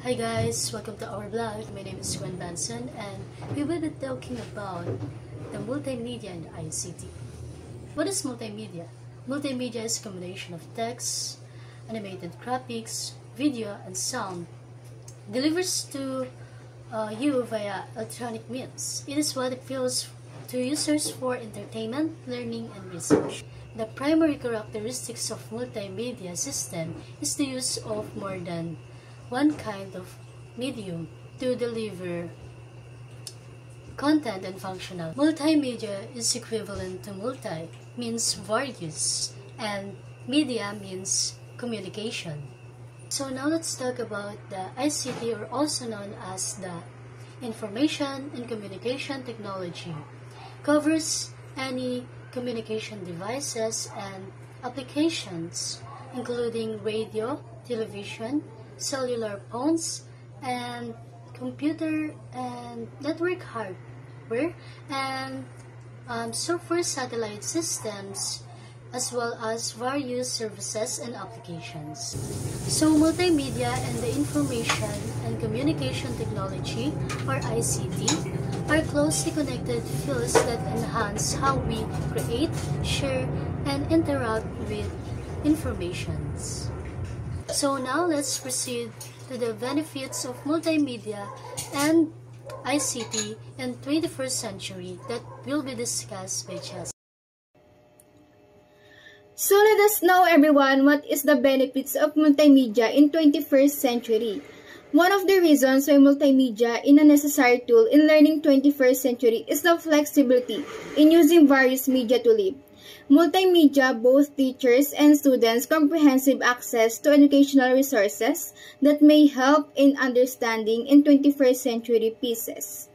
Hi guys, welcome to our vlog. My name is Gwen Benson and we will be talking about the multimedia and ICT. What is multimedia? Multimedia is a combination of text, animated graphics, video, and sound delivers to you via electronic means. It is what appeals to users for entertainment, learning, and research. The primary characteristics of multimedia system is the use of more than one kind of medium to deliver content and functional. Multimedia is equivalent to multi, means various, and media means communication. So now let's talk about the ICT, or also known as the Information and Communication Technology. Covers any communication devices and applications, including radio, television, cellular phones, and computer and network hardware, and software satellite systems, as well as various services and applications. So multimedia and the Information and Communication Technology, or ICT, are closely connected fields that enhance how we create, share, and interact with informations. So now let's proceed to the benefits of multimedia and ICT in 21st century that will be discussed by Chelsea. So let us know, everyone, what is the benefits of multimedia in 21st century. One of the reasons why multimedia is a necessary tool in learning 21st century is the flexibility in using various media to live. Multimedia both teachers and students comprehensive access to educational resources that may help in understanding in 21st century pieces.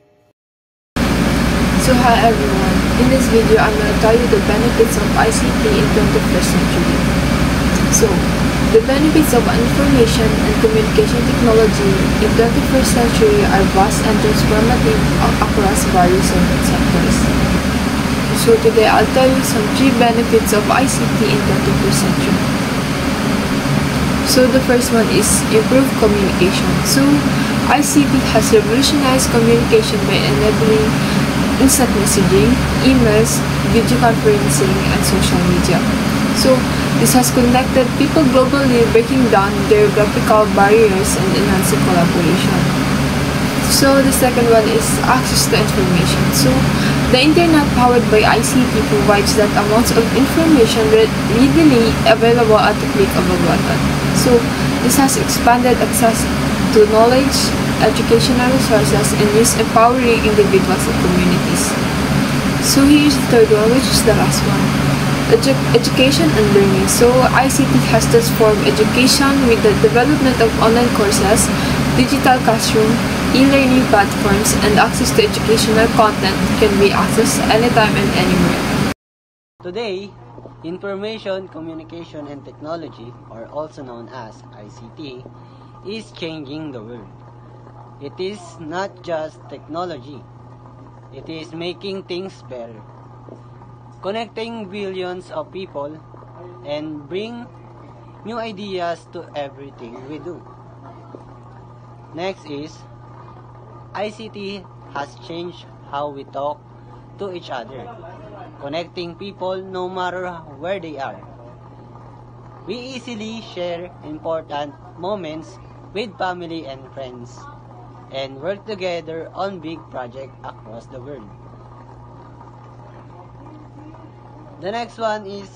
So hi everyone, in this video I'm going to tell you the benefits of ICT in 21st century. So, the benefits of information and communication technology in 21st century are vast and transformative across various sectors. So today I'll tell you some 3 benefits of ICT in 21st century. So the first one is improved communication. So ICT has revolutionized communication by enabling instant messaging, emails, video conferencing, and social media. So this has connected people globally, breaking down geographical barriers and enhancing collaboration. So the second one is access to information. So the internet powered by ICT provides that amounts of information readily available at the click of a button. So this has expanded access to knowledge, educational resources, and is empowering individuals and communities. So here is the third one, which is the last one. Education and learning. So ICT has transformed education with the development of online courses, digital classroom, e-learning platforms, and access to educational content can be accessed anytime and anywhere. Today, information, communication, and technology, or also known as ICT, is changing the world. It is not just technology. It is making things better, connecting billions of people, and bring new ideas to everything we do. Next is, ICT has changed how we talk to each other, connecting people no matter where they are. We easily share important moments with family and friends, and work together on big projects across the world. The next one is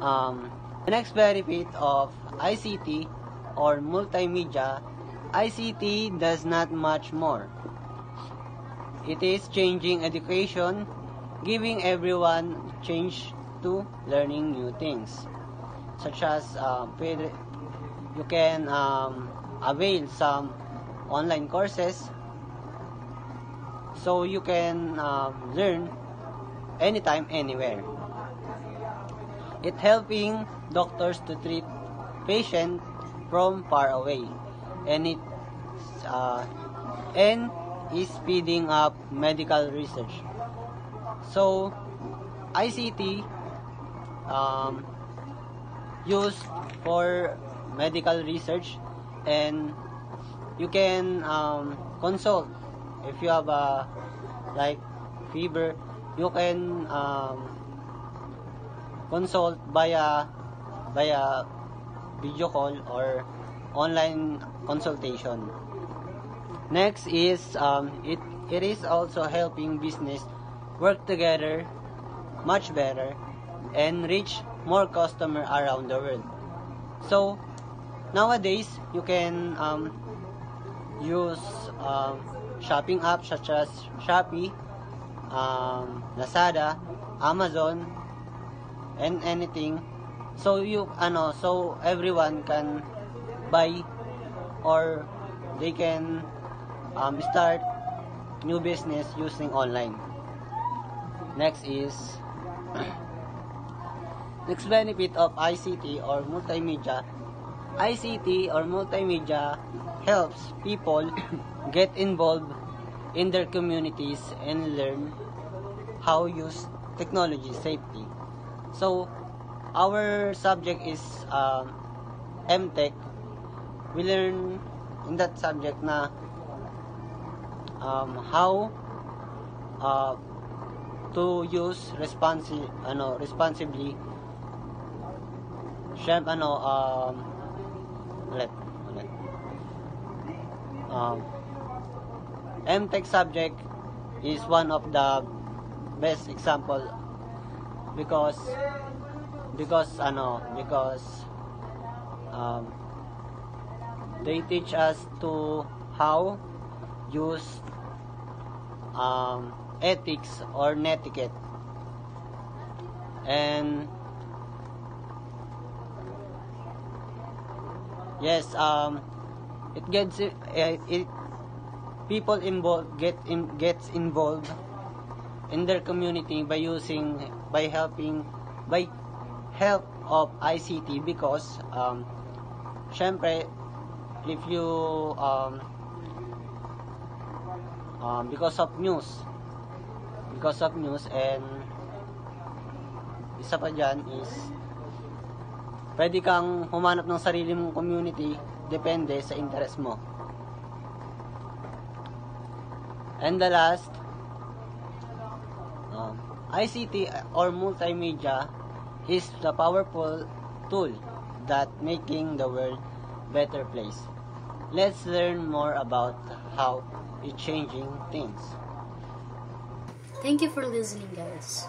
the next benefit of ICT or multimedia. ICT does not much more. It is changing education, giving everyone change to learning new things, such as you can avail some online courses, so you can learn anytime, anywhere. It helping doctors to treat patients from far away, and it is speeding up medical research. So ICT used for medical research and you can consult if you have a like fever. You can consult via video call or online consultation. Next is it is also helping business work together much better and reach more customer around the world. So nowadays you can use shopping apps such as Shopee, Lazada, Amazon, and anything. So so everyone can buy or they can start new business using online. Next is next benefit of ICT or multimedia. ICT or multimedia helps people get involved in their communities and learn how to use technology safely. So our subject is MTech. We learn in that subject na how to use responsibly. MTech subject is one of the best example because they teach us to how use ethics or netiquette, and yes, it gets people involved gets involved in their community by help of ICT because syempre if you because of news and isa pa dyan is pwede kang humanap ng sarili mong community depende sa interest mo. And the last, ICT or multimedia is the powerful tool that making the world better place. Let's learn more about how it's changing things. Thank you for listening, guys.